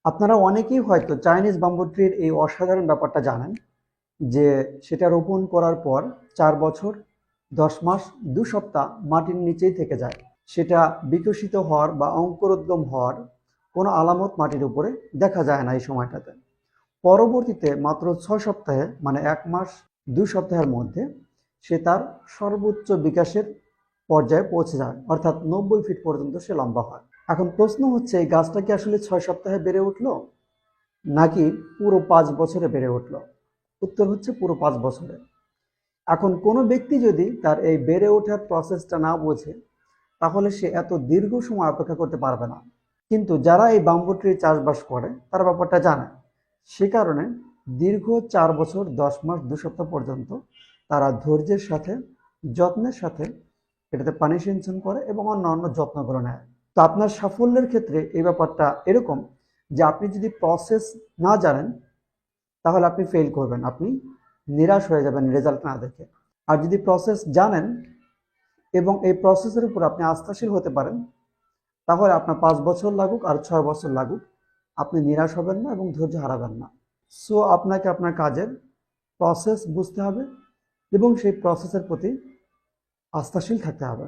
আপনারা অনেকেই হয়তো চাইনিজ বাম্বু ট্রির এই অসাধারণ ব্যাপারটা জানেন যে সেটা রোপণ করার পর 4 বছর 10 মাস 2 সপ্তাহ মাটির নিচেই থেকে যায়। সেটা বিকশিত হওয়ার বা অঙ্কুরোদ্গম হওয়ার কোনো আলামত মাটির উপরে দেখা যায় না এই সময়টাতে। পরবর্তীতে মাত্র 6 সপ্তাহে মানে 1 মাস 2 সপ্তাহের মধ্যে সে তার সর্বোচ্চ বিকাশের পর্যায়ে পৌঁছে যায়, অর্থাৎ 90 ফিট পর্যন্ত সে লম্বা হয়। এখন প্রশ্ন হচ্ছে এই গাছটা কি আসলে 6 সপ্তাহে বেড়ে উঠলো নাকি পুরো 5 বছরে বেড়ে উঠলো? উত্তর হচ্ছে পুরো 5 বছরে। এখন কোনো ব্যক্তি যদি তার এই বেড়ে ওঠার প্রসেসটা না বোঝে তাহলে সে এত দীর্ঘ সময় অপেক্ষা করতে পারবে না। কিন্তু যারা এই বাম্বু ট্রি চাষবাস করে তারা ব্যাপারটা জানে, সে কারণে দীর্ঘ 4 বছর 10 মাস 2 সপ্তাহ পর্যন্ত তারা ধৈর্যের সাথে যত্নের সাথে এটাতে পানি সিঞ্চন করে এবং অন্যান্য যত্নগুলো নেয়। তো আপনার সাফল্যের ক্ষেত্রে এই ব্যাপারটা এরকম যে আপনি যদি প্রসেস না জানেন তাহলে আপনি ফেল করবেন, আপনি নিরাশ হয়ে যাবেন রেজাল্ট না দেখে। আর যদি প্রসেস জানেন এবং এই প্রসেসের উপর আপনি আস্থাশীল হতে পারেন তাহলে আপনার 5 বছর লাগুক আর 6 বছর লাগুক, আপনি নিরাশ হবেন না এবং ধৈর্য হারাবেন না। সো আপনাকে আপনার কাজের প্রসেস বুঝতে হবে এবং সেই প্রসেসের প্রতি আস্থাশীল থাকতে হবে।